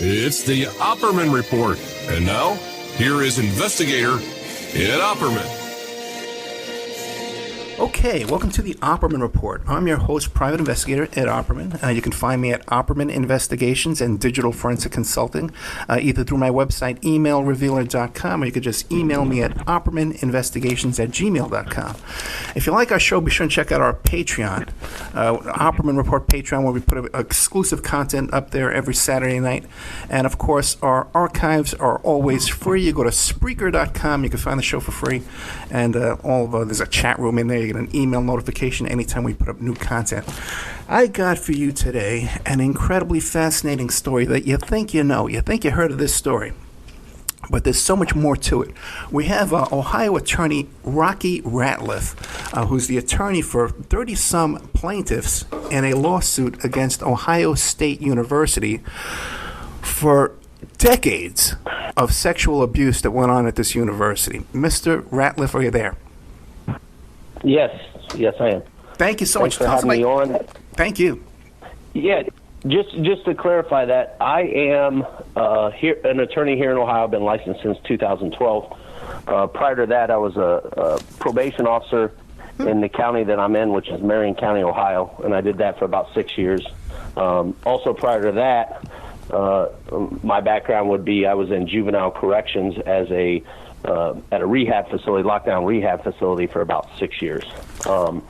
It's the Opperman Report. And now, here is investigator Ed Opperman. Okay, welcome to the Opperman Report. I'm your host, Private Investigator Ed Opperman. You can find me at Opperman Investigations and Digital Forensic Consulting, either through my website, emailrevealer.com, or you could just email me at oppermaninvestigations@gmail.com. If you like our show, be sure and check out our Patreon, Opperman Report Patreon, where we put exclusive content up there every Saturday night. And, of course, our archives are always free. You go to Spreaker.com, you can find the show for free, and there's a chat room in there. You get an email notification anytime we put up new content. I got for you today an incredibly fascinating story that you think you know. You think you heard of this story, but there's so much more to it. We have Ohio attorney Rocky Ratliff, who's the attorney for 30-some plaintiffs in a lawsuit against Ohio State University for decades of sexual abuse that went on at this university. Mr. Ratliff, are you there? Yes, I am. Thank you so Thanks much for having me on. Thank you. Yeah, just to clarify that, I am an attorney here in Ohio. I've been licensed since 2012. Prior to that, I was a probation officer in the county that I'm in, which is Marion County, Ohio, and I did that for about 6 years. Also, prior to that, my background would be I was in juvenile corrections as at a rehab facility, lockdown rehab facility, for about 6 years. So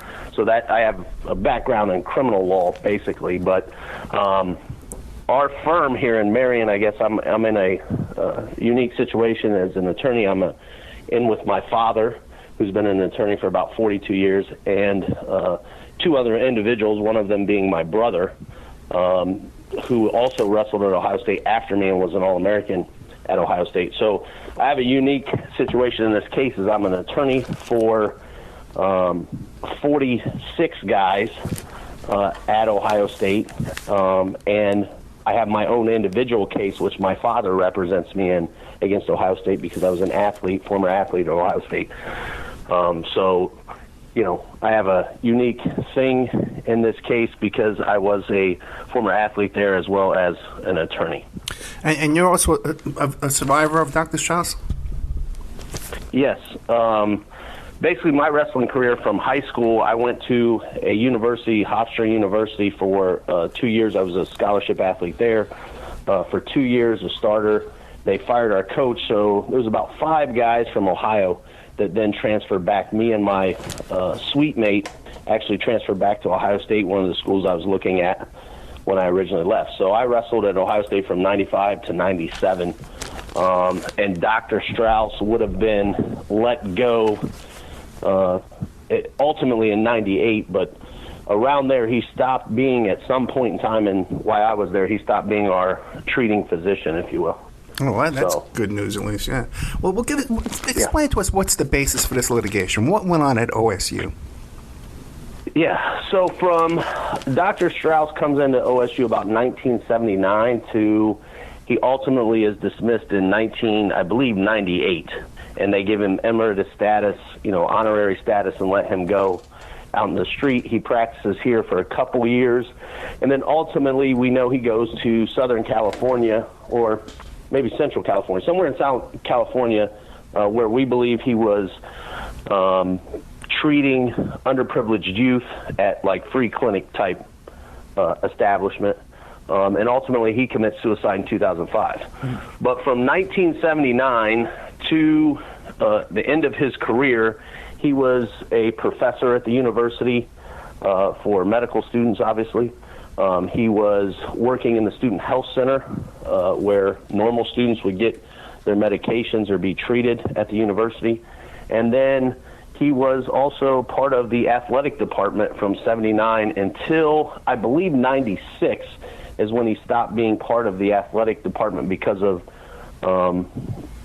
that I have a background in criminal law, basically. But our firm here in Marion, I guess I'm in a unique situation as an attorney. I'm in with my father, who's been an attorney for about 42 years, and two other individuals, one of them being my brother, who also wrestled at Ohio State after me and was an All-American at Ohio State. So I have a unique situation in this case as I'm an attorney for 46 guys at Ohio State, and I have my own individual case, which my father represents me in against Ohio State because I was an athlete, former athlete at Ohio State. So, you know, I have a unique thing in this case because I was a former athlete there as well as an attorney. And you're also a survivor of Dr. Strauss? Yes. Basically, my wrestling career from high school, I went to a university, Hofstra University, for 2 years. I was a scholarship athlete there for 2 years, a starter. They fired our coach, so there was about 5 guys from Ohio that then transferred back. Me and my suite mate actually transferred back to Ohio State, one of the schools I was looking at when I originally left. So I wrestled at Ohio State from 95 to 97, and Dr. Strauss would have been let go ultimately in 98, but around there he stopped being, at some point in time, and while I was there, he stopped being our treating physician, if you will. Oh, well, that's good news, at least, yeah. Well, explain to us what's the basis for this litigation. What went on at OSU? Yeah, so from Dr. Strauss comes into OSU about 1979 to he ultimately is dismissed in 98, and they give him emeritus status, honorary status, and let him go out in the street. He practices here for a couple years, and then ultimately we know he goes to Southern California, or maybe Central California, somewhere in South California, where we believe he was treating underprivileged youth at like free clinic type establishment, and ultimately he commits suicide in 2005. But from 1979 to the end of his career, he was a professor at the university for medical students, obviously. He was working in the student health center where normal students would get their medications or be treated at the university. And then he was also part of the athletic department from 79 until, I believe, 96 is when he stopped being part of the athletic department because of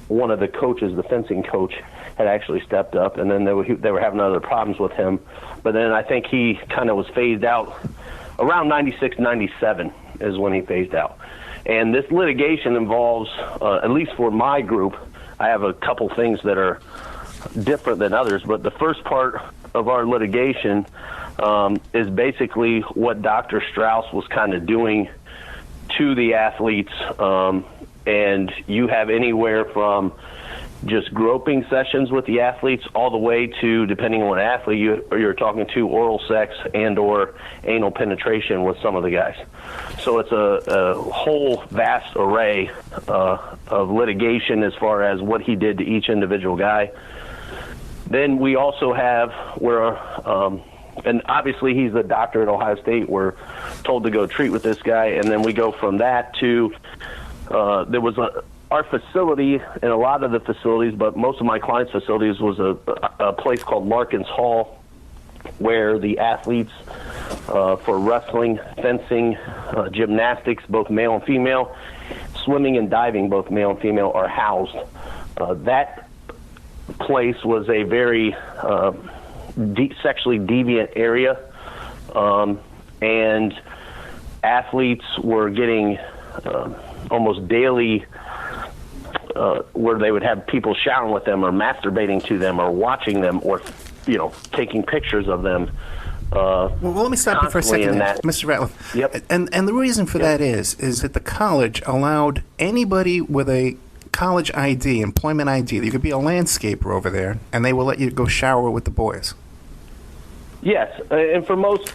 one of the coaches, the fencing coach, had actually stepped up, and then they were having other problems with him. But then I think he kind of was phased out around 96, 97 is when he phased out. And this litigation involves, at least for my group, I have a couple things that are different than others, but the first part of our litigation is basically what Dr. Strauss was kind of doing to the athletes, and you have anywhere from just groping sessions with the athletes all the way to, depending on what athlete you're talking to, oral sex and or anal penetration with some of the guys. So it's a whole vast array of litigation as far as what he did to each individual guy. Then we also have where, and obviously he's the doctor at Ohio State. We're told to go treat with this guy, and then we go from that to there was our facility, and a lot of the facilities, but most of my clients' facilities was a place called Larkins Hall, where the athletes for wrestling, fencing, gymnastics, both male and female, swimming and diving, both male and female, are housed. That place was a very sexually deviant area, and athletes were getting almost daily where they would have people showering with them or masturbating to them or watching them or, taking pictures of them. Well, let me stop you for a second, Mr. Ratliff. Yep. And the reason for that is that the college allowed anybody with a college ID, employment ID, you could be a landscaper over there, and they will let you go shower with the boys. Yes, and for most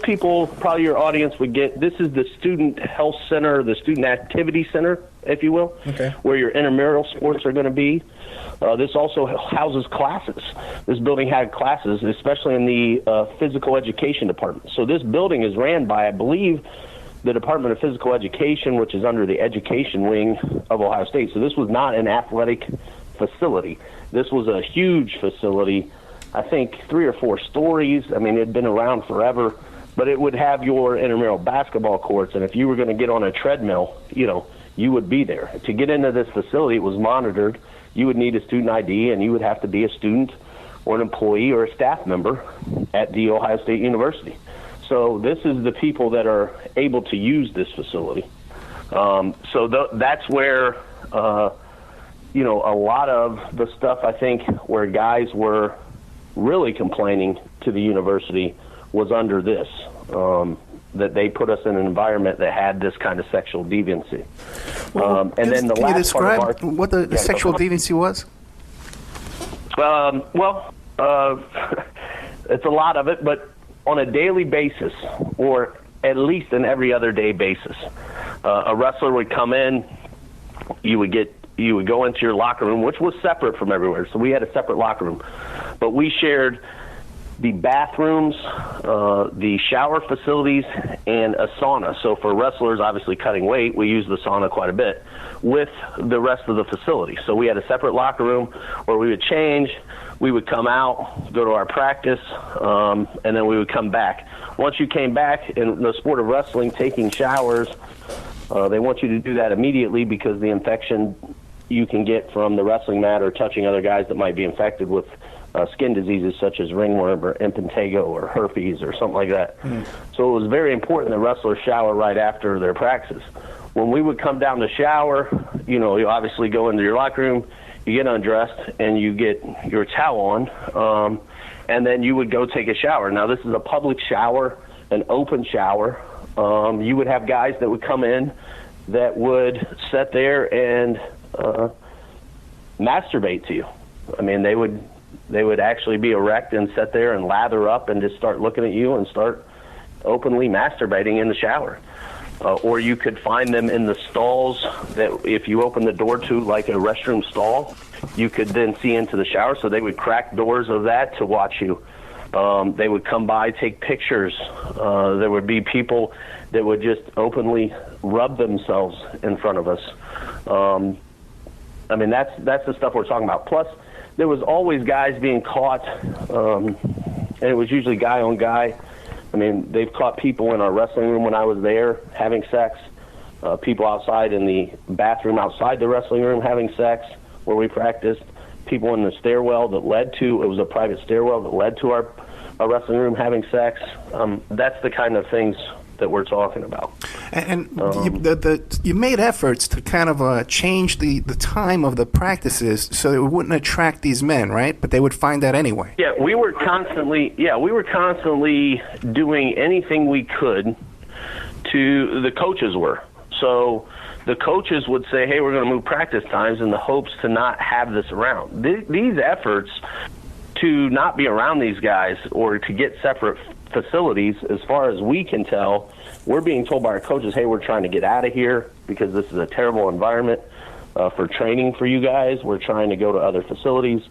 people, probably your audience would get, this is the Student Health Center, the Student Activity Center, if you will, where your intramural sports are going to be. This also houses classes. This building had classes, especially in the physical education department. So this building is ran by, I believe, the Department of Physical Education, which is under the education wing of Ohio State. So this was not an athletic facility. This was a huge facility, I think 3 or 4 stories. I mean, it had been around forever, but it would have your intramural basketball courts, and if you were going to get on a treadmill, you would be there. To get into this facility, it was monitored. You would need a student ID, and you would have to be a student or an employee or a staff member at The Ohio State University. So this is the people that are able to use this facility. That's where, a lot of the stuff, I think, where guys were really complaining to the university was under this, that they put us in an environment that had this kind of sexual deviancy. Well, and then the last describe part of what the sexual deviancy was? It's a lot of it, but on a daily basis, or at least an every other day basis, a wrestler would come in, you would go into your locker room, which was separate from everywhere. So we had a separate locker room, but we shared the bathrooms, the shower facilities, and a sauna. So for wrestlers, obviously cutting weight, we use the sauna quite a bit with the rest of the facility. So we had a separate locker room where we would change, we would come out, go to our practice, and then we would come back. Once you came back in the sport of wrestling, taking showers, they want you to do that immediately because the infection you can get from the wrestling mat or touching other guys that might be infected with skin diseases such as ringworm or impetigo or herpes or something like that. So it was very important that wrestlers shower right after their practice. When we would come down to shower, you obviously go into your locker room, you get undressed, and you get your towel on, and then you would go take a shower. Now, this is a public shower, an open shower. You would have guys that would come in that would sit there and masturbate to you. I mean, they would actually be erect and sit there and lather up and just start looking at you and start openly masturbating in the shower. Or you could find them in the stalls that if you open the door to, like a restroom stall, you could then see into the shower. So they would crack doors of that to watch you. They would come by, take pictures. There would be people that would just openly rub themselves in front of us. I mean, that's the stuff we're talking about. Plus, there was always guys being caught, and it was usually guy on guy. I mean, they've caught people in our wrestling room when I was there having sex, people outside in the bathroom outside the wrestling room having sex where we practiced, people in the stairwell that led to, it was a private stairwell that led to our wrestling room having sex. That's the kind of things that we're talking about. And you made efforts to kind of change the time of the practices so that it wouldn't attract these men, right? But they would find that anyway. Yeah, we were constantly doing anything we could to, the coaches were, So the coaches would say, hey, we're going to move practice times in the hopes to not have this around. These efforts to not be around these guys or to get separate facilities, as far as we can tell, we're being told by our coaches, hey, we're trying to get out of here because this is a terrible environment for training for you guys. We're trying to go to other facilities.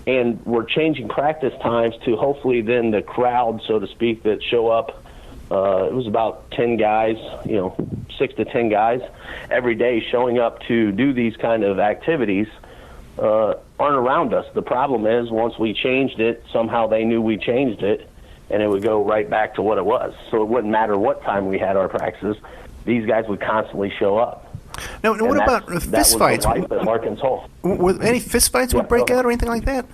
And we're changing practice times to hopefully then the crowd, so to speak, that show up. It was about 10 guys, 6 to 10 guys every day showing up to do these kind of activities aren't around us. The problem is once we changed it, somehow they knew we changed it, and it would go right back to what it was. So it wouldn't matter what time we had our practices. These guys would constantly show up. Now, what about fist fights? That was the life at Larkin's Hall. Were any fist fights would break out or anything like that?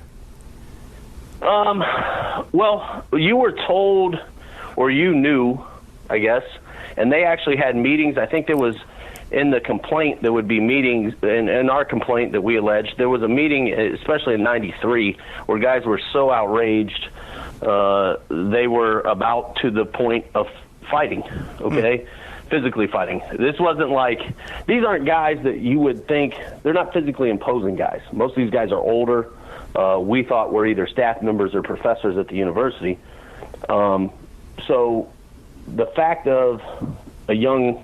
Well, you were told, or you knew, I guess, and they actually had meetings. I think there was in the complaint there would be meetings, in our complaint that we alleged, there was a meeting, especially in '93, where guys were so outraged they were about to the point of fighting, okay? Physically fighting. This wasn't like, these aren't guys that you would think, they're not physically imposing guys. Most of these guys are older. We thought were either staff members or professors at the university. So the fact of a young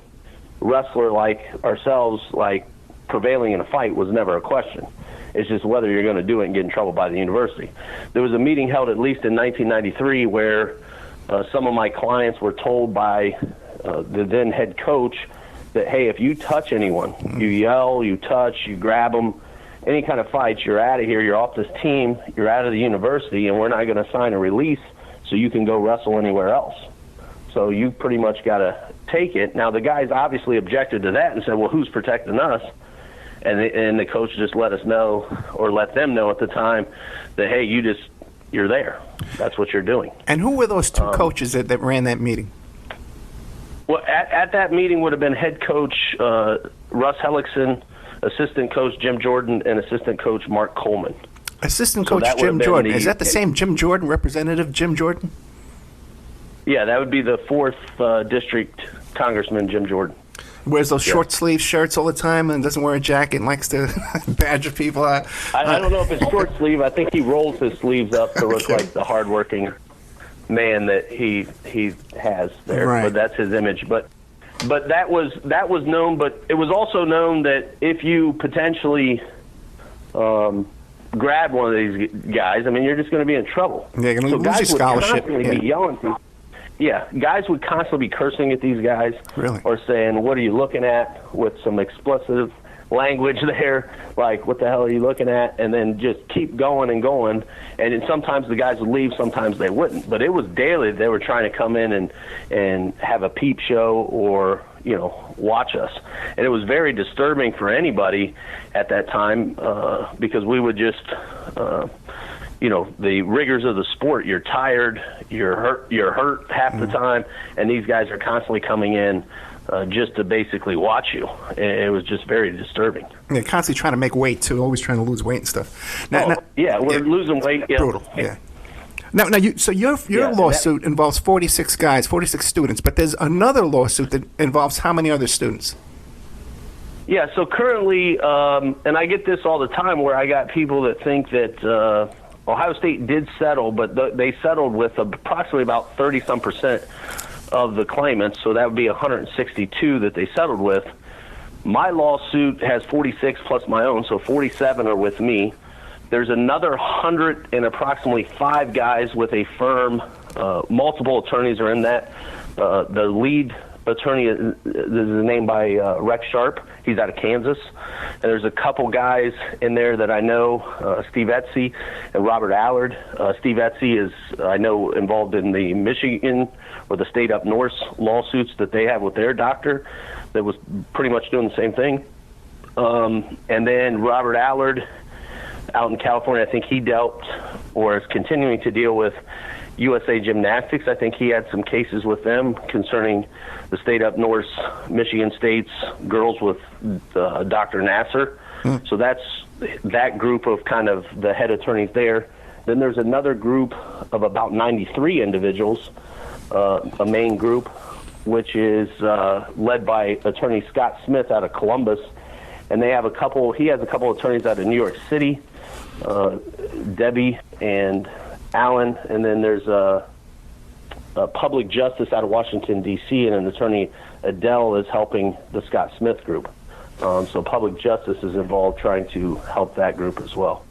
wrestler like ourselves, like prevailing in a fight was never a question. It's just whether you're going to do it and get in trouble by the university. There was a meeting held at least in 1993 where some of my clients were told by the then head coach that, hey, if you touch anyone, you yell, you touch, you grab them, any kind of fights, you're out of here, you're off this team, you're out of the university, and we're not going to sign a release so you can go wrestle anywhere else. So you pretty much got to take it. Now, the guys obviously objected to that and said, well, who's protecting us? And the coach just let us know, or let them know at the time, that, hey, you're there. That's what you're doing. And who were those two coaches that ran that meeting? Well, at that meeting would have been head coach Russ Hellickson, assistant coach Jim Jordan, and assistant coach Mark Coleman. Assistant coach Jim Jordan. Is that the same Jim Jordan, Representative Jim Jordan? Yeah, that would be the 4th District Congressman Jim Jordan. Wears those short sleeve shirts all the time and doesn't wear a jacket and likes to badger people. I don't know if it's short sleeve. I think he rolls his sleeves up to look like the hardworking man that he has there. Right. But that's his image. But that was known. But it was also known that if you potentially grab one of these guys, I mean, you're just going to be in trouble. Yeah, you're going to lose your scholarship. Be yelling to. Yeah, guys would constantly be cursing at these guys, really, or saying, "What are you looking at?" with some explicit language there, like, "What the hell are you looking at?" And then just keep going and going. And then sometimes the guys would leave, sometimes they wouldn't. But it was daily. They were trying to come in and have a peep show or watch us. And it was very disturbing for anybody at that time because we would just. The rigors of the sport, you're tired, you're hurt half the time, and these guys are constantly coming in just to basically watch you. It was just very disturbing. Yeah, constantly trying to make weight, too, always trying to lose weight and stuff. We're losing weight. Yeah. Brutal, yeah. Now, your lawsuit involves 46 guys, 46 students, but there's another lawsuit that involves how many other students? Yeah, so currently, and I get this all the time where I got people that think that Ohio State did settle, but they settled with approximately about 30-some% of the claimants, so that would be 162 that they settled with. My lawsuit has 46 plus my own, so 47 are with me. There's another 100 and approximately 5 guys with a firm. Multiple attorneys are in that. The lead attorney is named by Rex Sharp. He's out of Kansas. And there's a couple guys in there that I know, Steve Etsy and Robert Allard. Steve Etsy is, I know, involved in the Michigan or the state up north lawsuits that they have with their doctor that was pretty much doing the same thing. And then Robert Allard out in California, I think he dealt or is continuing to deal with USA Gymnastics. I think he had some cases with them concerning the state up north, Michigan State's girls with Dr. Nasser. So that's that group of kind of the head attorneys there. Then there's another group of about 93 individuals, a main group which is led by attorney Scott Smith out of Columbus, and he has a couple attorneys out of New York City, Debbie and Alan, and then there's a public justice out of Washington, D.C., and an attorney, Adele, is helping the Scott Smith group. So public justice is involved trying to help that group as well.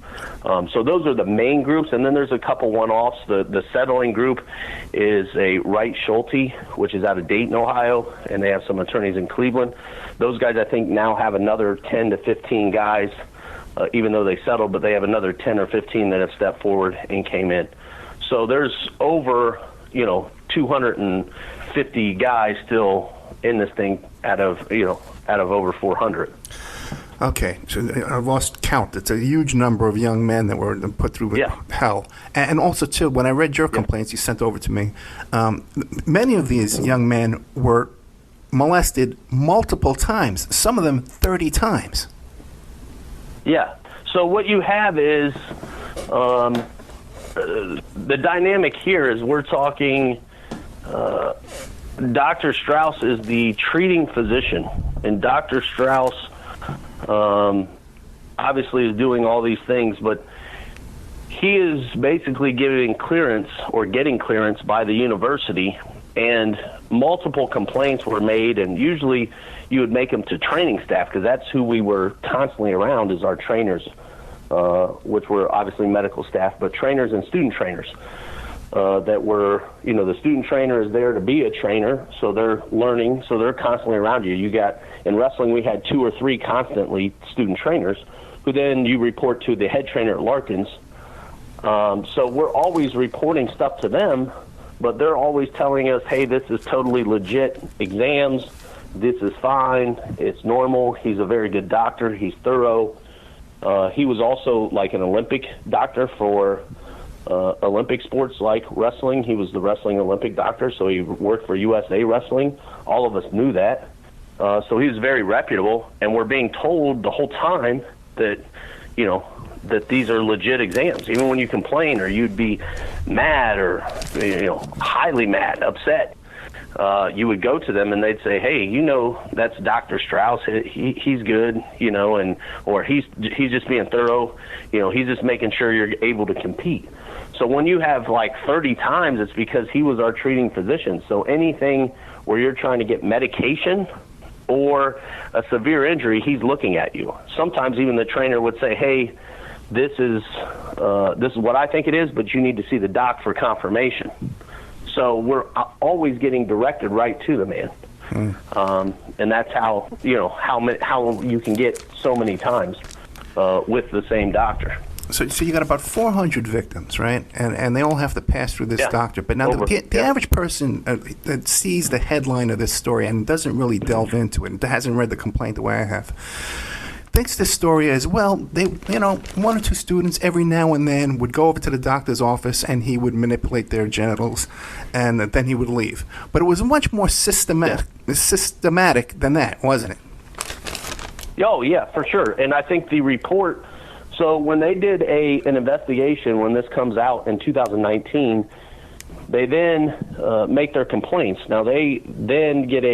So those are the main groups, and then there's a couple one-offs. The settling group is a Wright Schulte, which is out of Dayton, Ohio, and they have some attorneys in Cleveland. Those guys, I think, now have another 10 to 15 guys, even though they settled, but they have another 10 or 15 that have stepped forward and came in. So there's over, 250 guys still in this thing out of over 400. Okay, so I've lost count. It's a huge number of young men that were put through hell. And also, too, when I read your complaints you sent over to me, many of these young men were molested multiple times, some of them 30 times. Yeah. So what you have is the dynamic here is we're talking Dr. Strauss is the treating physician, and Dr. Strauss obviously is doing all these things, but he is basically getting clearance by the university, and multiple complaints were made, and usually you would make them to training staff because that's who we were constantly around is our trainers, which were obviously medical staff, but trainers and student trainers. That were, the student trainer is there to be a trainer, so they're learning, so they're constantly around you. In wrestling, we had 2 or 3 constantly student trainers, who then you report to the head trainer at Larkins. So we're always reporting stuff to them, but they're always telling us, hey, this is totally legit exams, this is fine, it's normal, he's a very good doctor, he's thorough. He was also like an Olympic doctor for Olympic sports like wrestling. He was the wrestling Olympic doctor, so he worked for USA Wrestling. All of us knew that. So he was very reputable, and we're being told the whole time that, that these are legit exams. Even when you complain or you'd be mad or, highly mad, upset, you would go to them and they'd say, hey, that's Dr. Strauss. He's good, or he's just being thorough. He's just making sure you're able to compete. So when you have like 30 times, it's because he was our treating physician. So anything where you're trying to get medication or a severe injury, he's looking at you. Sometimes even the trainer would say, hey, this is what I think it is, but you need to see the doc for confirmation. So we're always getting directed right to the man. And that's how you can get so many times with the same doctor. So you got about 400 victims, right? And they all have to pass through this doctor. But now the average person that sees the headline of this story and doesn't really delve into it and hasn't read the complaint the way I have, thinks this story is, well, they, 1 or 2 students every now and then would go over to the doctor's office and he would manipulate their genitals and then he would leave. But it was much more systematic than that, wasn't it? Oh, yeah, for sure. And I think the report... So when they did an investigation, when this comes out in 2019, they then make their complaints. Now they then get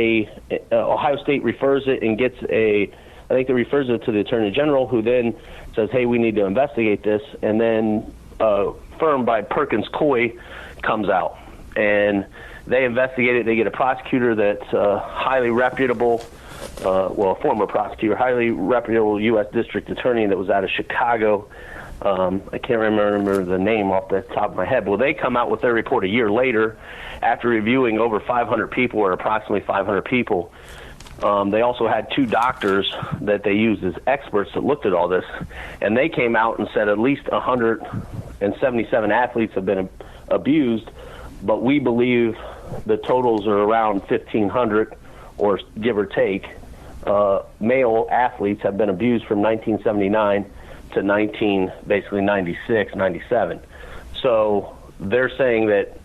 Ohio State refers it and gets I think they refers it to the Attorney General, who then says, hey, we need to investigate this. And then a firm by Perkins Coie comes out and they investigate it. They get a prosecutor that's highly reputable. A former prosecutor, highly reputable U.S. district attorney that was out of Chicago. I can't remember the name off the top of my head. Well, they come out with their report a year later after reviewing over 500 people, or approximately 500 people. They also had 2 doctors that they used as experts that looked at all this, and they came out and said at least 177 athletes have been abused, but we believe the totals are around 1,500, or give or take. Male athletes have been abused from 1979 to 96, 97. So they're saying that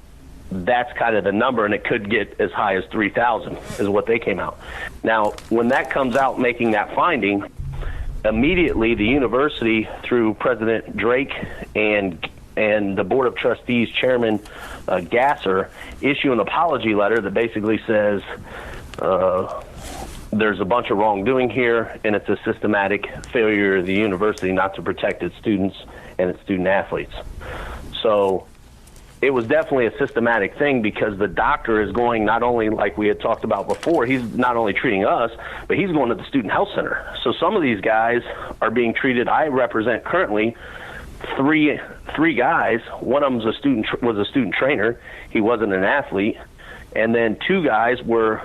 that's kind of the number, and it could get as high as 3,000 is what they came out. Now, when that comes out making that finding, immediately the university, through President Drake and and the Board of Trustees Chairman Gasser issue an apology letter that basically says there's a bunch of wrongdoing here, and it's a systematic failure of the university not to protect its students and its student athletes. So it was definitely a systematic thing, because the doctor is going, not only like we had talked about before, he's not only treating us, but he's going to the student health center. So some of these guys are being treated. I represent currently three guys. One of them was a student trainer. He wasn't an athlete. And then two guys were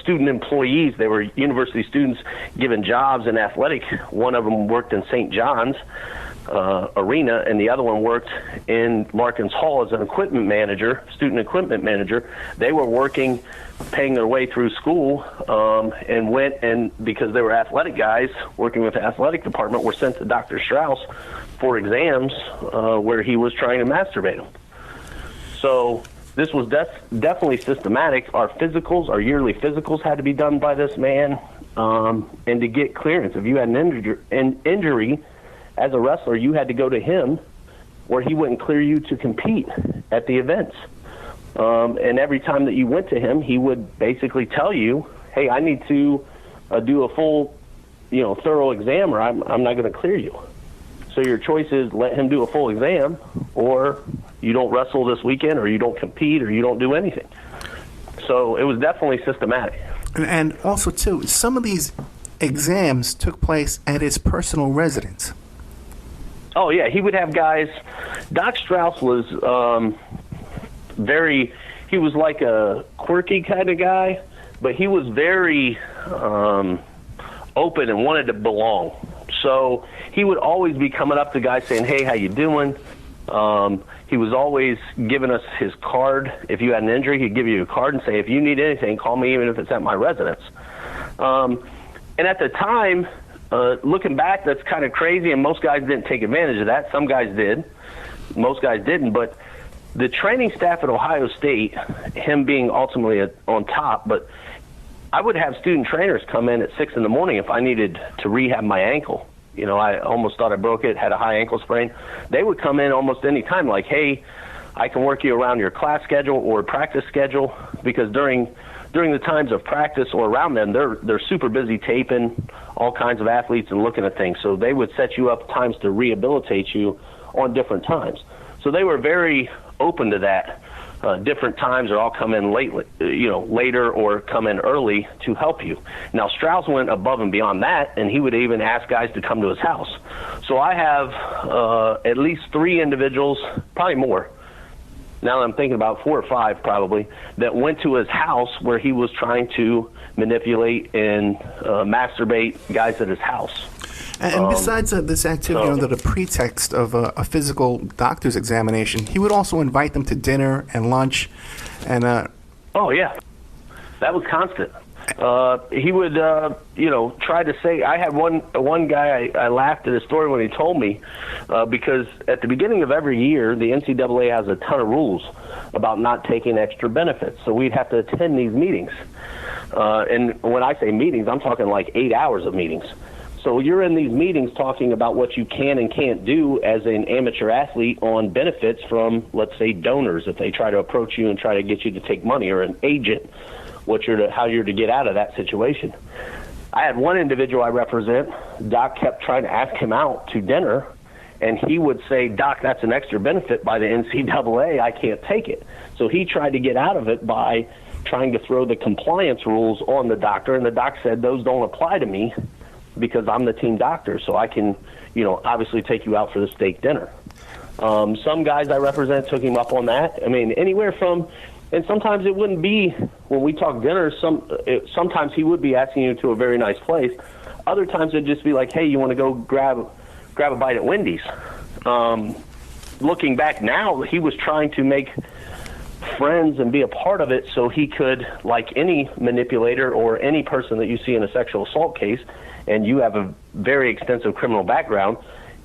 student employees. They were university students given jobs in athletic. One of them worked in St. John's arena, and the other one worked in Larkins Hall as an equipment manager, student equipment manager. They were working, paying their way through school, and went, and because they were athletic guys working with the athletic department, were sent to Dr. Strauss for exams where he was trying to masturbate them. So this was definitely systematic. Our yearly physicals had to be done by this man, and to get clearance. If you had an injury as a wrestler, you had to go to him, where he wouldn't clear you to compete at the events. And every time that you went to him, he would basically tell you, hey, I need to do a full, thorough exam, or I'm not going to clear you. So your choice is let him do a full exam, or you don't wrestle this weekend, or you don't compete, or you don't do anything. So it was definitely systematic. And also, too, some of these exams took place at his personal residence. Oh, yeah. He would have guys. Doc Strauss was he was like a quirky kind of guy, but he was very open and wanted to belong. So he would always be coming up to guys saying, hey, how you doing? He was always giving us his card. If you had an injury, he'd give you a card and say, if you need anything, call me, even if it's at my residence. And at the time, looking back, that's kind of crazy, and most guys didn't take advantage of that. Some guys did. Most guys didn't. But the training staff at Ohio State, him being ultimately on top, but I would have student trainers come in at 6 in the morning if I needed to rehab my ankle. I almost thought I broke it, had a high ankle sprain. They would come in almost any time, like, hey, I can work you around your class schedule or practice schedule, because during the times of practice or around them, they're super busy taping all kinds of athletes and looking at things. So they would set you up times to rehabilitate you on different times. So they were very open to that. Different times, or I'll come in later, or come in early to help you. Now Strauss went above and beyond that, and he would even ask guys to come to his house. So I have at least 3 individuals, probably more, now that I'm thinking about 4 or 5 probably, that went to his house where he was trying to manipulate and masturbate guys at his house. And besides this activity under the pretext of a physical doctor's examination, he would also invite them to dinner and lunch. And oh, yeah. That was constant. He would, try to say, I had one guy, I laughed at his story when he told me, because at the beginning of every year, the NCAA has a ton of rules about not taking extra benefits. So we'd have to attend these meetings. And when I say meetings, I'm talking like 8 hours of meetings. So you're in these meetings talking about what you can and can't do as an amateur athlete on benefits from, let's say, donors, if they try to approach you and try to get you to take money, or an agent, how you're to get out of that situation. I had one individual I represent, Doc kept trying to ask him out to dinner, and he would say, Doc, that's an extra benefit by the NCAA, I can't take it. So he tried to get out of it by trying to throw the compliance rules on the doctor, and the doc said, those don't apply to me, because I'm the team doctor, so I can, obviously take you out for the steak dinner. Some guys I represent took him up on that. I mean, anywhere from, and sometimes it wouldn't be, when we talk dinner, sometimes he would be asking you to a very nice place. Other times it'd just be like, hey, you want to go grab a bite at Wendy's. Looking back now, he was trying to make friends and be a part of it so he could, like any manipulator or any person that you see in a sexual assault case, and you have a very extensive criminal background,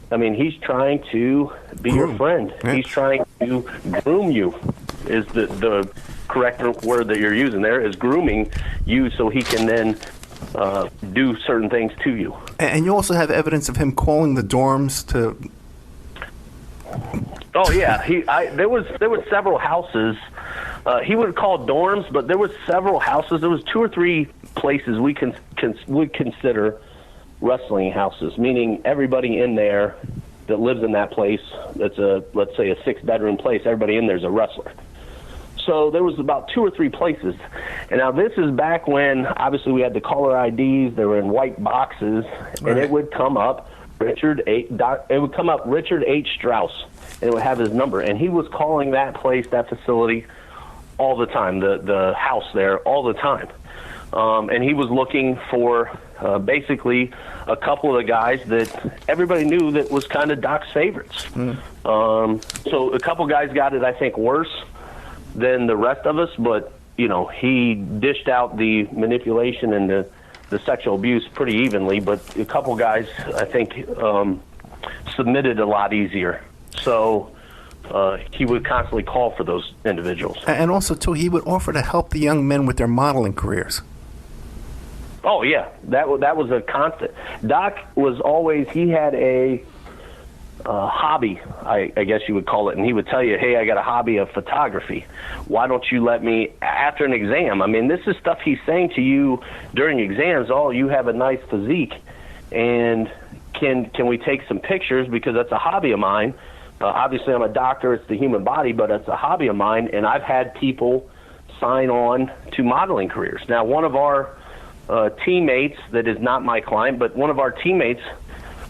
I mean, he's trying to be your friend. Yeah. He's trying to groom you, is the correct word that you're using there, is grooming you so he can then do certain things to you. And you also have evidence of him calling the dorms to Oh yeah, there was several houses. He would call dorms, but there was several houses. There was 2 or 3 places we would consider wrestling houses, meaning everybody in there that lives in that place. That's let's say a 6-bedroom place. Everybody in there is a wrestler. So there was about 2 or 3 places. And now this is back when obviously we had the caller IDs. They were in white boxes, and it would come up Richard H. Strauss, and it would have his number. And he was calling that place, that facility, all the time, the house there all the time. And he was looking for basically a couple of the guys that everybody knew that was kind of Doc's favorites. So a couple guys got it, I think, worse than the rest of us, but, you know, he dished out the manipulation and the sexual abuse pretty evenly, but a couple guys, I think, submitted a lot easier. So he would constantly call for those individuals. And also, too, he would offer to help the young men with their modeling careers. Oh, yeah. That was a constant. Doc was always, he had a hobby, I guess you would call it, and he would tell you, hey, I got a hobby of photography. Why don't you let me, after an exam, I mean, this is stuff he's saying to you during exams, oh, you have a nice physique, and can we take some pictures, because that's a hobby of mine. Obviously, I'm a doctor, it's the human body, but it's a hobby of mine, and I've had people sign on to modeling careers. Now, one of our teammates, that is not my client, but one of our teammates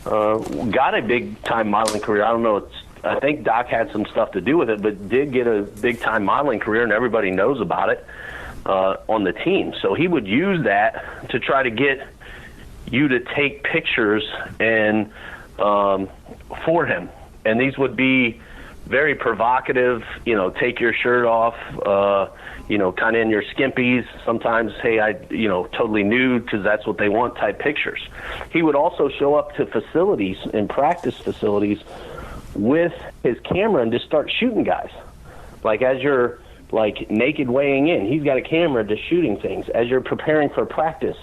got a big-time modeling career. I don't know, I think Doc had some stuff to do with it, but did get a big-time modeling career, and everybody knows about it on the team. So he would use that to try to get you to take pictures and for him. And these would be very provocative, you know, take your shirt off, you know, kind of in your skimpies. Sometimes, hey, totally nude, because that's what they want type pictures. He would also show up to facilities and practice facilities with his camera and just start shooting guys. Like as you're like naked weighing in, he's got a camera just shooting things. As you're preparing for practice,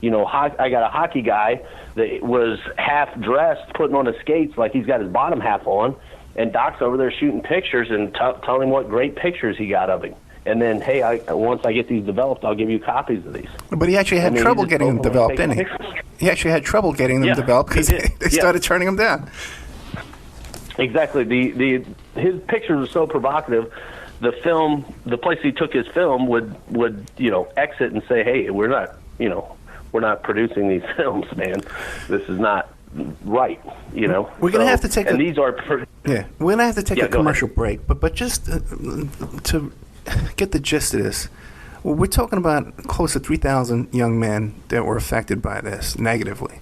you know, I got a hockey guy that was half dressed, putting on his skates like he's got his bottom half on, and Doc's over there shooting pictures and telling him what great pictures he got of him. And then, hey, once I get these developed, I'll give you copies of these. But he actually had trouble getting them developed, didn't he? He actually had trouble getting them developed because they started turning them down. Exactly. His pictures were so provocative. The place he took his film would exit and say, hey, we're not producing these films, man. This is not right, you know. We're going to have to take we're going to have to take a commercial break, but just to get the gist of this, we're talking about close to 3,000 young men that were affected by this negatively.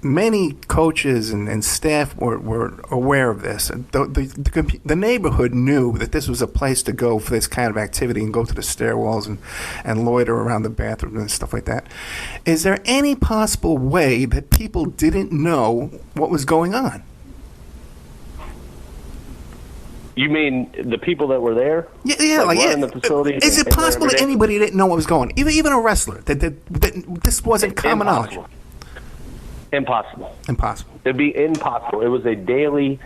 Many coaches and staff were aware of this. The neighborhood knew that this was a place to go for this kind of activity and go to the stairwells and loiter around the bathroom and stuff like that. Is there any possible way that people didn't know what was going on? You mean the people that were there? Yeah, in the facility. Is it possible that anybody didn't know what was going on? Even a wrestler, that this wasn't common knowledge? Impossible. Impossible. It'd be impossible. It was a daily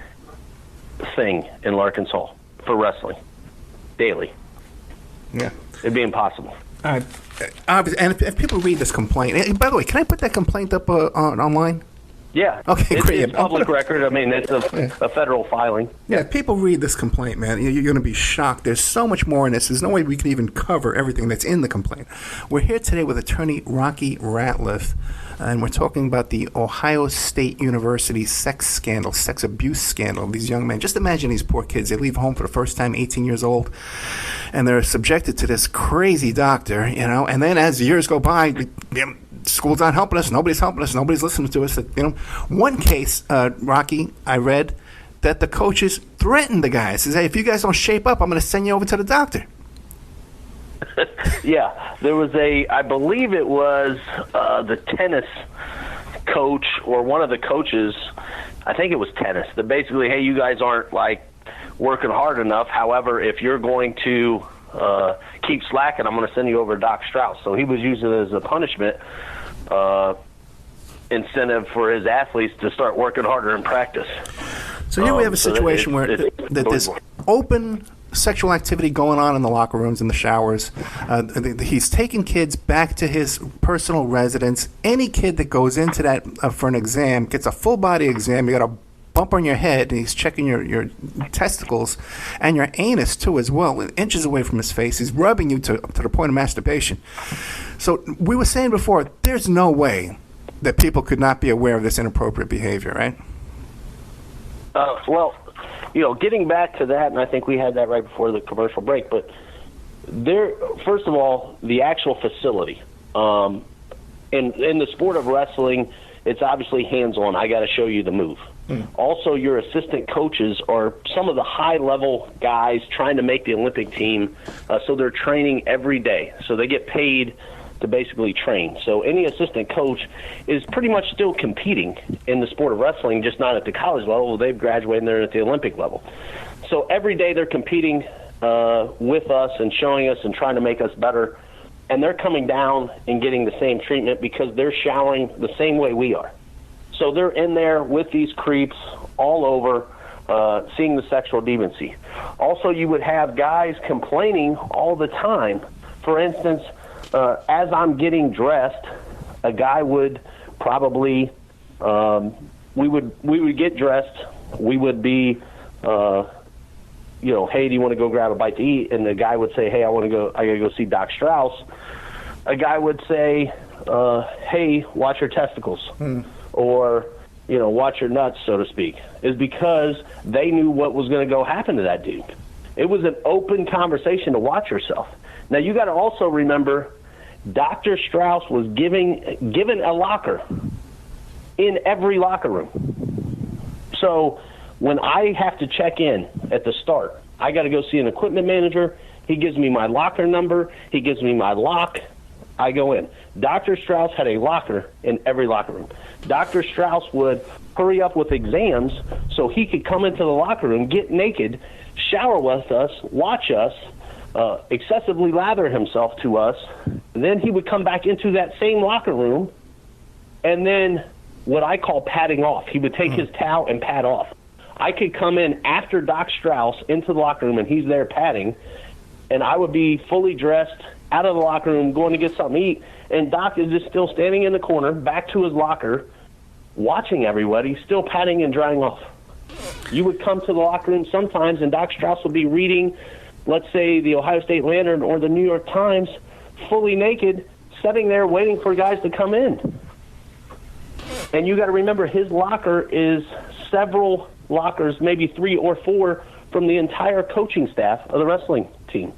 thing in Larkins Hall for wrestling. Daily. Yeah. It'd be impossible. And if people read this complaint, by the way, can I put that complaint up online? Yeah. Okay, great. It's public record. I mean, it's a federal filing. Yeah, if people read this complaint, man, you're going to be shocked. There's so much more in this. There's no way we can even cover everything that's in the complaint. We're here today with attorney Rocky Ratliff, and we're talking about the Ohio State University sex abuse scandal. These young men, just imagine these poor kids. They leave home for the first time, 18 years old, and they're subjected to this crazy doctor, and then as years go by, school's not helping us. Nobody's helping us. Nobody's listening to us. One case, Rocky, I read that the coaches threatened the guys. Says, hey, if you guys don't shape up, I'm going to send you over to the doctor. Yeah, there was I believe it was the tennis coach or one of the coaches. I think it was tennis. That basically, hey, you guys aren't working hard enough. However, if you're going to keep slacking, I'm going to send you over to Doc Strauss. So he was using it as a punishment incentive for his athletes to start working harder in practice. So here we have a situation where that there's open sexual activity going on in the locker rooms and the showers. He's taking kids back to his personal residence. Any kid that goes into that for an exam gets a full body exam. You got a bump on your head, and he's checking your testicles and your anus too as well, inches away from his face. He's rubbing you to the point of masturbation. So we were saying before, there's no way that people could not be aware of this inappropriate behavior, right? Well, getting back to that, and I think we had that right before the commercial break, but first of all, the actual facility. In the sport of wrestling, it's obviously hands-on. I got to show you the move. Also, your assistant coaches are some of the high-level guys trying to make the Olympic team, so they're training every day. So they get paid to basically train. So any assistant coach is pretty much still competing in the sport of wrestling, just not at the college level. They've graduated and they're at the Olympic level. So every day they're competing with us and showing us and trying to make us better. And they're coming down and getting the same treatment because they're showering the same way we are. So they're in there with these creeps all over, seeing the sexual deviancy. Also, you would have guys complaining all the time. For instance, as I'm getting dressed, a guy would probably, we would get dressed. We would be, hey, do you want to go grab a bite to eat? And the guy would say, hey, I got to go see Doc Strauss. A guy would say, hey, watch your testicles. Or, watch your nuts, so to speak, is because they knew what was going to go happen to that dude. It was an open conversation to watch yourself. Now, you got to also remember, Dr. Strauss was given a locker in every locker room. So when I have to check in at the start, I got to go see an equipment manager. He gives me my locker number. He gives me my lock. I go in. Dr. Strauss had a locker in every locker room. Dr. Strauss would hurry up with exams so he could come into the locker room, get naked, shower with us, watch us, excessively lather himself to us. And then he would come back into that same locker room, and then what I call padding off. He would take his towel and pad off. I could come in after Doc Strauss into the locker room, and he's there padding, and I would be fully dressed, out of the locker room, going to get something to eat, and Doc is just still standing in the corner, back to his locker, watching everybody, still padding and drying off. You would come to the locker room sometimes, and Doc Strauss would be reading, let's say, the Ohio State Lantern or the New York Times, fully naked, sitting there waiting for guys to come in. And you got to remember, his locker is several lockers, maybe 3 or 4, from the entire coaching staff of the wrestling team.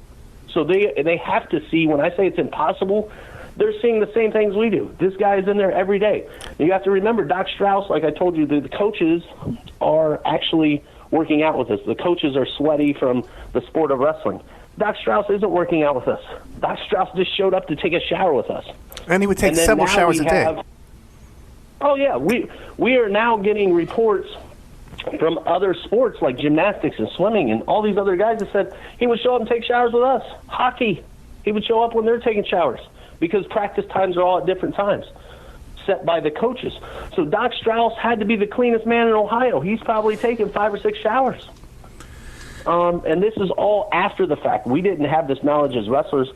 So they have to see, when I say it's impossible, they're seeing the same things we do. This guy is in there every day. You have to remember, Doc Strauss, like I told you, the coaches are actually working out with us. The coaches are sweaty from the sport of wrestling. Doc Strauss isn't working out with us. Doc Strauss just showed up to take a shower with us. And he would take several showers a day. Oh, yeah. We are now getting reports from other sports like gymnastics and swimming and all these other guys that said he would show up and take showers with us. Hockey, he would show up when they're taking showers because practice times are all at different times set by the coaches. So Doc Strauss had to be the cleanest man in Ohio. He's probably taken 5 or 6 showers. And this is all after the fact. We didn't have this knowledge as wrestlers.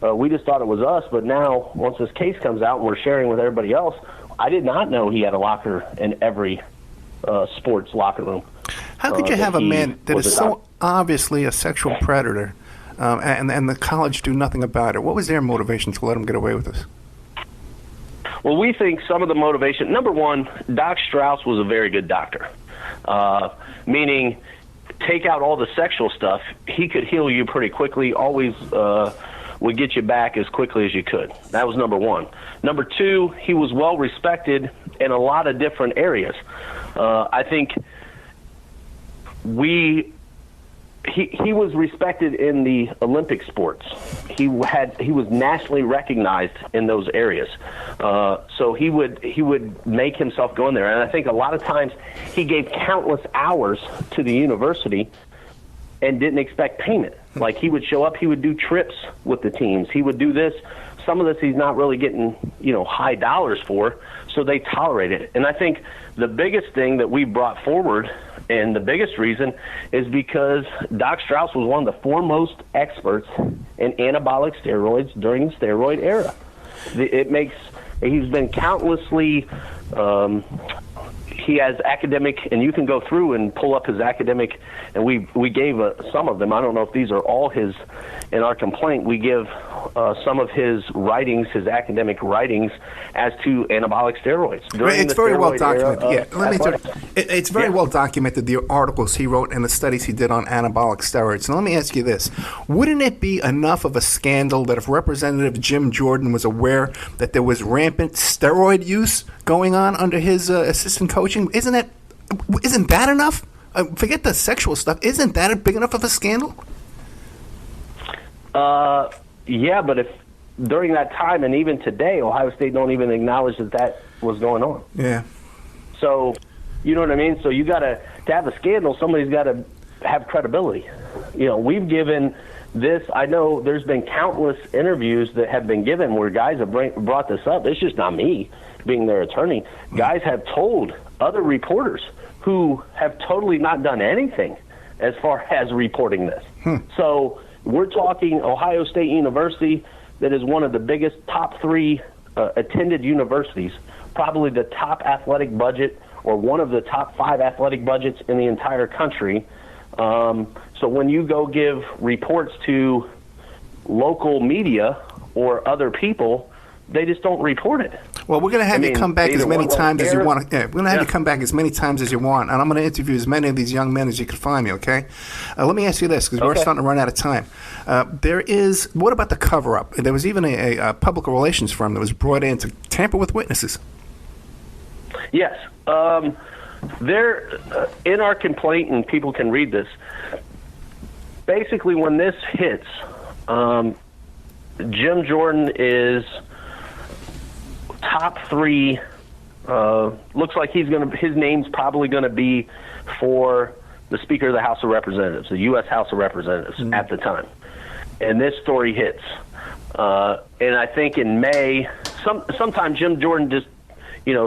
We just thought it was us. But now, once this case comes out and we're sharing with everybody else, I did not know he had a locker in every sports locker room. How could you have a man that is so obviously a sexual predator and the college do nothing about it? What was their motivation to let him get away with this? Well, we think some of the motivation, number one, Doc Strauss was a very good doctor, meaning take out all the sexual stuff. He could heal you pretty quickly, always would get you back as quickly as you could. That was number one. Number two, he was well respected in a lot of different areas. I think he was respected in the Olympic sports. He was nationally recognized in those areas. So he would make himself go in there. And I think a lot of times he gave countless hours to the university and didn't expect payment. Like he would show up, he would do trips with the teams. He would do this some of this he's not really getting, high dollars for, so they tolerate it. And I think the biggest thing that we brought forward, and the biggest reason, is because Doc Strauss was one of the foremost experts in anabolic steroids during the steroid era. He's been countlessly, he has academic, and you can go through and pull up his academic, and we gave some of them. I don't know if these are all his. In our complaint, we give some of his writings, his academic writings, as to anabolic steroids. It's very well documented. It's very well documented, the articles he wrote and the studies he did on anabolic steroids. Now, let me ask you this. Wouldn't it be enough of a scandal that if Representative Jim Jordan was aware that there was rampant steroid use going on under his assistant coaching? Isn't that enough? Forget the sexual stuff. Isn't that a big enough of a scandal? Yeah, but if during that time and even today, Ohio State don't even acknowledge that was going on. Yeah. So, you know what I mean? So you got to have a scandal, somebody's got to have credibility. We've given this, I know there's been countless interviews that have been given where guys have brought this up. It's just not me being their attorney. Guys have told other reporters who have totally not done anything as far as reporting this. So we're talking Ohio State University, that is one of the biggest top 3 attended universities, probably the top athletic budget or one of the top 5 athletic budgets in the entire country. So when you go give reports to local media or other people, they just don't report it. Well, we're going to have you come back as many times as you want. Yeah, we're going to have you come back as many times as you want, and I'm going to interview as many of these young men as you can find me, okay? Let me ask you this, because we're starting to run out of time. What about the cover-up? There was even a public relations firm that was brought in to tamper with witnesses. Yes. In our complaint, and people can read this, basically when this hits, Jim Jordan is top 3. Looks like his name's probably going to be for the Speaker of the House of Representatives, the U.S. House of Representatives at the time. And this story hits. And I think in May, sometime Jim Jordan just,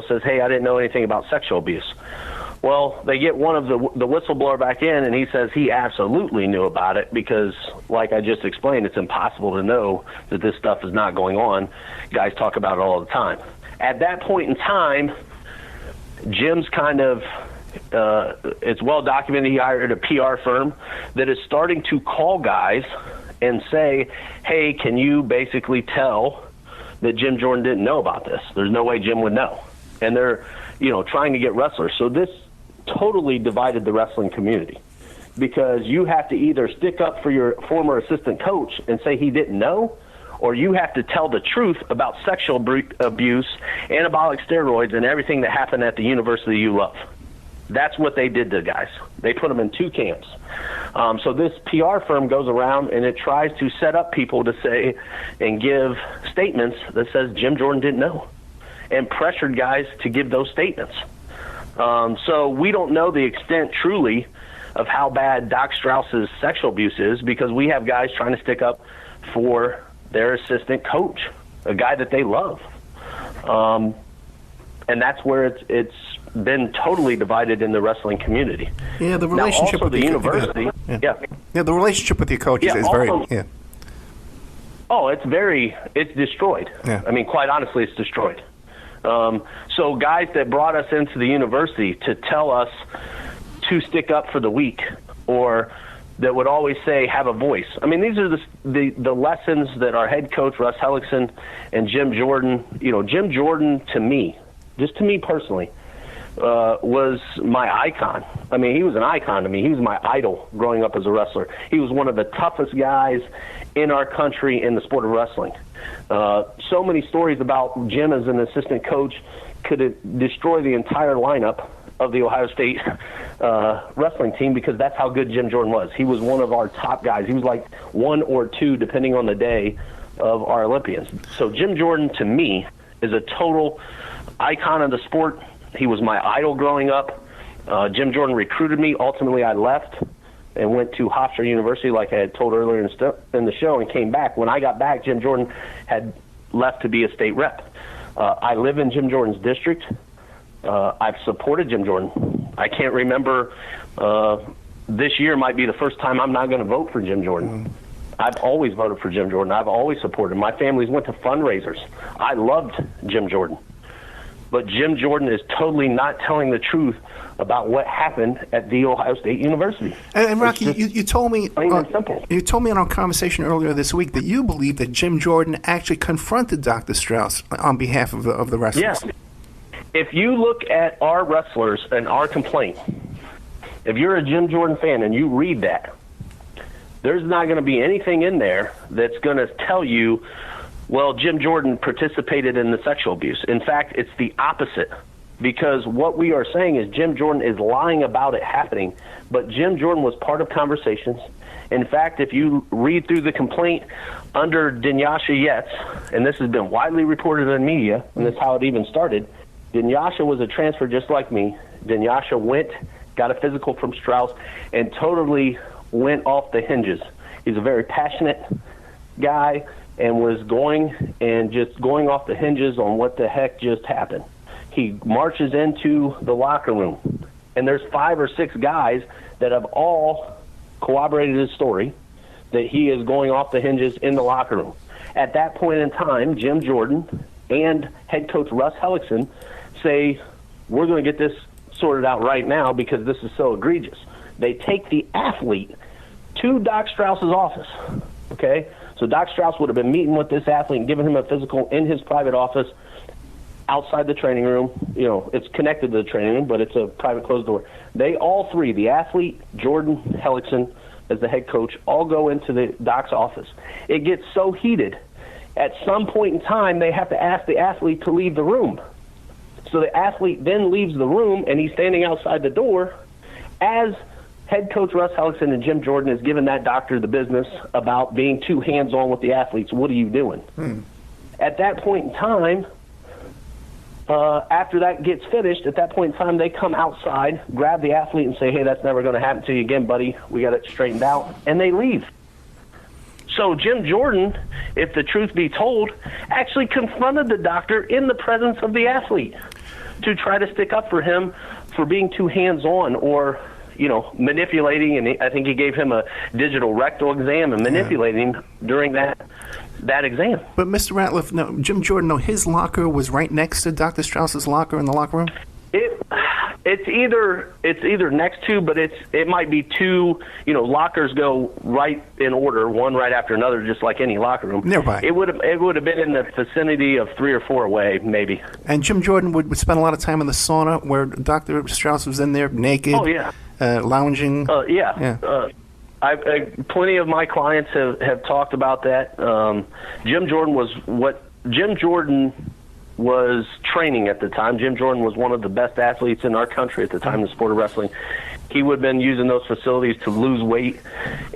says, hey, I didn't know anything about sexual abuse. Well, they get one of the whistleblower back in, and he says he absolutely knew about it because, like I just explained, it's impossible to know that this stuff is not going on. Guys talk about it all the time. At that point in time, Jim's kind of, it's well documented, he hired a PR firm that is starting to call guys and say, hey, can you basically tell that Jim Jordan didn't know about this? There's no way Jim would know. And they're, trying to get wrestlers. So this totally divided the wrestling community because you have to either stick up for your former assistant coach and say he didn't know, or you have to tell the truth about sexual abuse, anabolic steroids, and everything that happened at the university you love. That's what they did to guys. They put them in 2 camps. So this PR firm goes around and it tries to set up people to say and give statements that says Jim Jordan didn't know, and pressured guys to give those statements. So we don't know the extent truly of how bad Doc Strauss's sexual abuse is because we have guys trying to stick up for their assistant coach, a guy that they love. And that's where it's been totally divided in the wrestling community. Yeah, the relationship with the university. Yeah, the relationship with your coaches is very. Yeah. Oh, it's destroyed. Yeah. I mean, quite honestly, it's destroyed. So guys that brought us into the university to tell us to stick up for the weak, or that would always say have a voice. I mean, these are the lessons that our head coach Russ Hellickson and Jim Jordan. Jim Jordan to me personally, was my icon. I mean, he was an icon to me. He was my idol growing up as a wrestler. He was one of the toughest guys in our country in the sport of wrestling. So many stories about Jim as an assistant coach could destroy the entire lineup of the Ohio State wrestling team because that's how good Jim Jordan was. He was one of our top guys. He was like 1 or 2, depending on the day, of our Olympians. So Jim Jordan, to me, is a total icon of the sport. He was my idol growing up. Jim Jordan recruited me. Ultimately, I left and went to Hofstra University, like I had told earlier in the show, and came back. When I got back, Jim Jordan had left to be a state rep. I live in Jim Jordan's district. I've supported Jim Jordan. I can't remember. This year might be the first time I'm not going to vote for Jim Jordan. I've always voted for Jim Jordan. I've always supported him. My family's went to fundraisers. I loved Jim Jordan. But Jim Jordan is totally not telling the truth about what happened at The Ohio State University. And Rocky, you told me plain and simple. You told me in our conversation earlier this week that you believe that Jim Jordan actually confronted Dr. Strauss on behalf of the wrestlers. Yes. If you look at our wrestlers and our complaint, if you're a Jim Jordan fan and you read that, there's not going to be anything in there that's going to tell you, well, Jim Jordan participated in the sexual abuse. In fact, it's the opposite, because what we are saying is Jim Jordan is lying about it happening, but Jim Jordan was part of conversations. In fact, if you read through the complaint under Dinyasha Yetz, and this has been widely reported in the media, and that's how it even started, Dinyasha was a transfer just like me. Dinyasha went, got a physical from Strauss, and totally went off the hinges. He's a very passionate guy and was going off the hinges on what the heck just happened. He marches into the locker room, and there's 5 or 6 guys that have all corroborated his story that he is going off the hinges in the locker room. At that point in time, Jim Jordan and head coach Russ Hellickson say, we're going to get this sorted out right now because this is so egregious. They take the athlete to Doc Strauss's office, okay? So Doc Strauss would have been meeting with this athlete and giving him a physical in his private office outside the training room. You know, it's connected to the training room, but it's a private closed door. They all three, the athlete, Jordan, Hellickson, as the head coach, all go into the Doc's office. It gets so heated. At some point in time, they have to ask the athlete to leave the room. So the athlete then leaves the room, and he's standing outside the door as head coach Russ Hellickson and Jim Jordan is giving that doctor the business about being too hands-on with the athletes. What are you doing? At that point in time, after that gets finished, at that point in time, they come outside, grab the athlete and say, hey, that's never going to happen to you again, buddy. We got it straightened out. And they leave. So Jim Jordan, if the truth be told, actually confronted the doctor in the presence of the athlete to try to stick up for him for being too hands-on or, you know, manipulating. And I think he gave him a digital rectal exam and manipulating during that exam. But Mr. Ratliff, no, Jim Jordan, no, his locker was right next to Dr. Strauss's locker in the locker room? It's either next to, but it might be two. You know, lockers go right in order, one right after another, just like any locker room. Nearby. It would have been in the vicinity of 3 or 4 away, maybe. And Jim Jordan would spend a lot of time in the sauna, where Dr. Strauss was in there naked. Oh yeah. Lounging. Plenty of my clients have talked about that. Jim Jordan was training at the time. Jim Jordan was one of the best athletes in our country at the time in the sport of wrestling. He would have been using those facilities to lose weight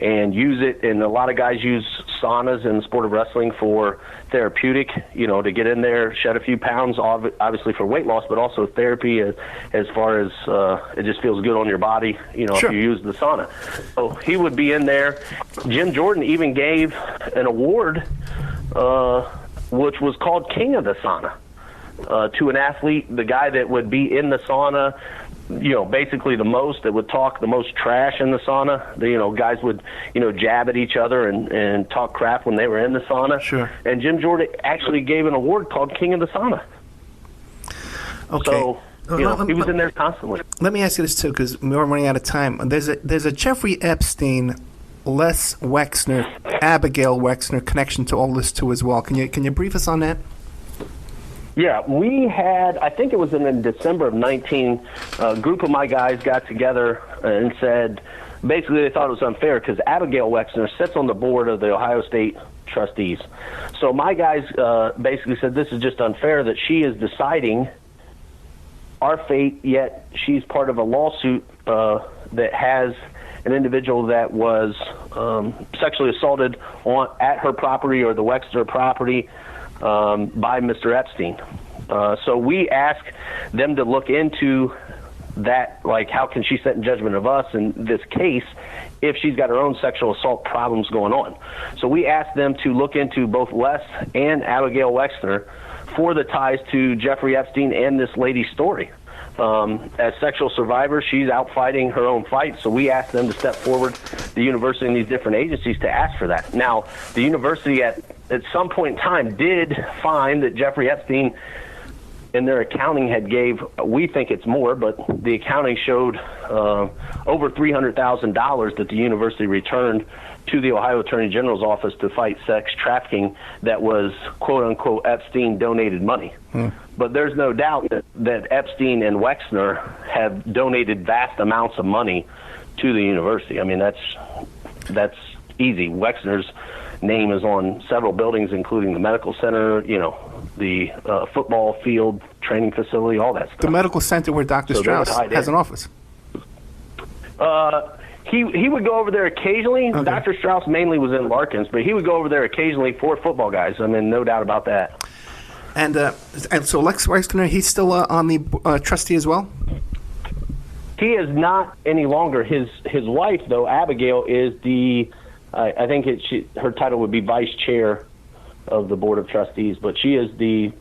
and use it, and a lot of guys use saunas in the sport of wrestling for therapeutic, you know, to get in there, shed a few pounds, obviously for weight loss, but also therapy as far as it just feels good on your body, you know, Sure. if you use the sauna. So he would be in there. Jim Jordan even gave an award, which was called King of the Sauna. To an athlete, the guy that would be in the sauna, you know, basically that would talk the most trash in the sauna. Guys would, jab at each other and talk crap when they were in the sauna. Sure. And Jim Jordan actually gave an award called King of the Sauna. Okay. So, he was in there constantly. Let me ask you this, too, because we're running out of time. There's a Jeffrey Epstein, Les Wexner, Abigail Wexner connection to all this, too, as well. Can you brief us on that? Yeah, we had, I think it was in December of 19, a group of my guys got together and said, basically they thought it was unfair because Abigail Wexner sits on the board of the Ohio State trustees. So my guys basically said this is just unfair that she is deciding our fate, yet she's part of a lawsuit that has an individual that was sexually assaulted at her property or the Wexner property by Mr. Epstein. So we asked them to look into that, like, how can she sit in judgment of us in this case if she's got her own sexual assault problems going on? So we asked them to look into both Les and Abigail Wexner for the ties to Jeffrey Epstein and this lady's story. As sexual survivors, she's out fighting her own fight, so we asked them to step forward, the university and these different agencies, to ask for that. Now, the university at some point in time did find that Jeffrey Epstein, in their accounting, had gave, we think it's more, but the accounting showed over $300,000 that the university returned to the Ohio Attorney General's office to fight sex trafficking that was, quote-unquote, Epstein-donated money. But there's no doubt that Epstein and Wexner have donated vast amounts of money to the university. I mean, that's easy. Wexner's name is on several buildings, including the medical center, the football field, training facility, all that stuff. The medical center where Dr. Strauss has an office. He would go over there occasionally. Okay. Dr. Strauss mainly was in Larkins, but he would go over there occasionally for football guys. I mean, no doubt about that. And so Lex Wexner, he's still on the trustee as well? He is not any longer. His wife, though, Abigail, is the, I think her title would be vice chair of the board of trustees, but she is the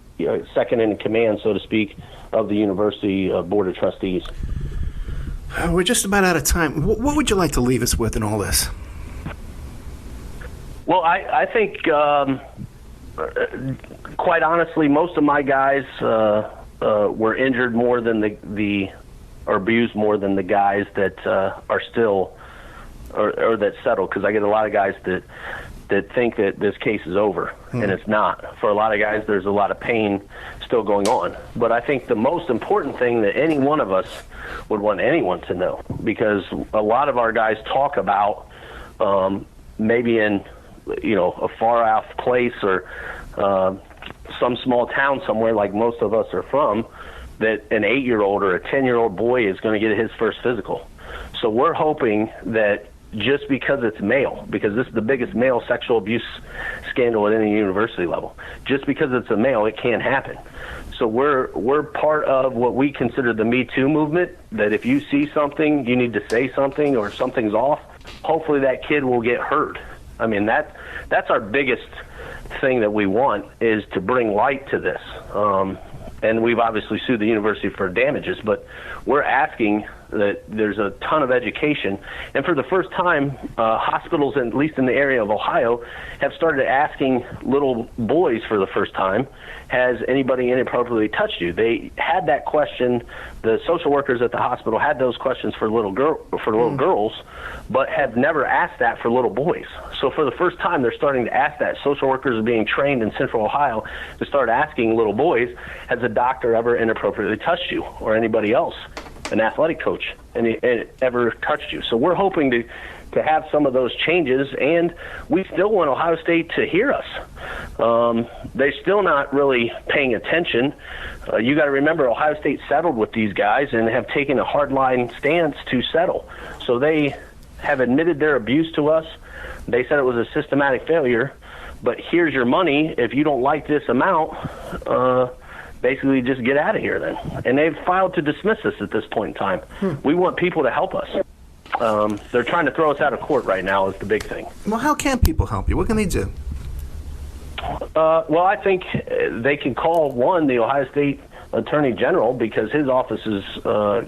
second in command, so to speak, of the university board of trustees. We're just about out of time. What would you like to leave us with in all this? Well, I think, quite honestly, most of my guys were injured more than or abused more than the guys that are still or that settle, because I get a lot of guys that think that this case is over, and it's not. For a lot of guys, there's a lot of pain still going on. But I think the most important thing that any one of us would want anyone to know, because a lot of our guys talk about maybe in a far off place or some small town somewhere like most of us are from, that an 8-year-old or a 10-year-old boy is going to get his first physical. So we're hoping that just because it's male, because this is the biggest male sexual abuse scandal at any university level, just because it's a male, it can't happen. So we're part of what we consider the Me Too movement, that if you see something, you need to say something, or something's off, hopefully that kid will get heard. I mean, that's our biggest thing that we want, is to bring light to this. And we've obviously sued the university for damages, but we're asking that there's a ton of education. And for the first time, hospitals, at least in the area of Ohio, have started asking little boys for the first time, has anybody inappropriately touched you? They had that question. The social workers at the hospital had those questions for little girls, but have never asked that for little boys. So for the first time, they're starting to ask that. Social workers are being trained in Central Ohio to start asking little boys, has a doctor ever inappropriately touched you, or anybody else, an athletic coach, and ever touched you? So we're hoping to have some of those changes, and we still want Ohio State to hear us. They're still not really paying attention. You got to remember, Ohio State settled with these guys and have taken a hardline stance to settle. So they have admitted their abuse to us. They said it was a systematic failure, but here's your money. If you don't like this amount, basically just get out of here then. And they've filed to dismiss us at this point in time. We want people to help us. They're trying to throw us out of court right now is the big thing. Well, how can people help you? What can they do? Well, I think they can call, the Ohio State Attorney General, because his office has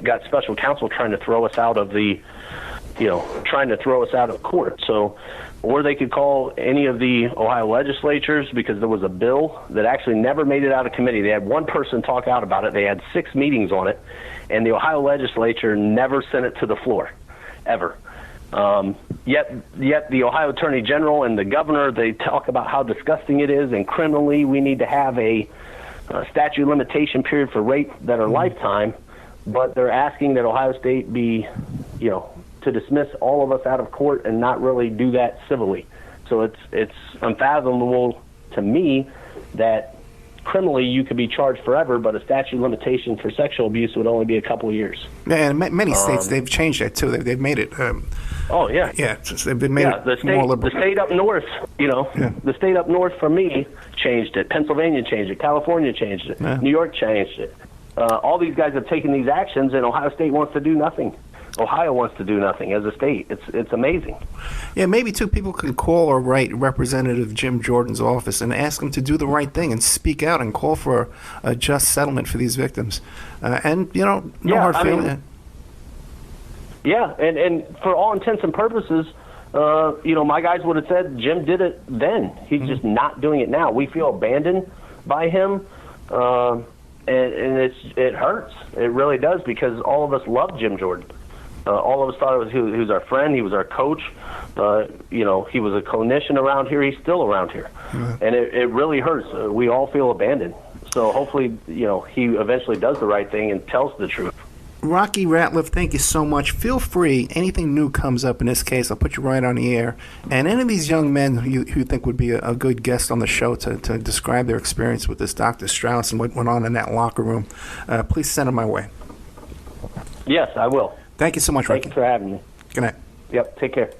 got special counsel trying to throw us out of court. So, or they could call any of the Ohio legislatures, because there was a bill that actually never made it out of committee. They had one person talk out about it. They had 6 meetings on it, and the Ohio legislature never sent it to the floor, ever. Yet the Ohio Attorney General and the governor, they talk about how disgusting it is, and criminally we need to have a statute limitation period for rape that are lifetime, but they're asking that Ohio State be, to dismiss all of us out of court and not really do that civilly. So it's unfathomable to me that criminally you could be charged forever, but a statute limitation for sexual abuse would only be a couple of years. Yeah, and many states, they've changed that too. They've made it. Oh yeah, yeah. They've been made it more liberal. The state up north, the state up north for me changed it. Pennsylvania changed it. California changed it. Yeah. New York changed it. all these guys have taken these actions, and Ohio State wants to do nothing. Ohio wants to do nothing as a state. It's amazing. Yeah, maybe two people can call or write Representative Jim Jordan's office and ask him to do the right thing and speak out and call for a just settlement for these victims. And, no hard feeling. Yeah, and for all intents and purposes, my guys would have said Jim did it then. He's just not doing it now. We feel abandoned by him, and it hurts. It really does, because all of us love Jim Jordan. All of us thought he was our friend. He was our coach. He was a clinician around here. He's still around here. And it really hurts. We all feel abandoned. So hopefully, he eventually does the right thing and tells the truth. Rocky Ratliff, thank you so much. Feel free. Anything new comes up in this case, I'll put you right on the air. And any of these young men who you think would be a good guest on the show to describe their experience with this Dr. Strauss and what went on in that locker room, please send them my way. Yes, I will. Thank you so much, Rocky. Thanks for having me. Good night. Yep, take care.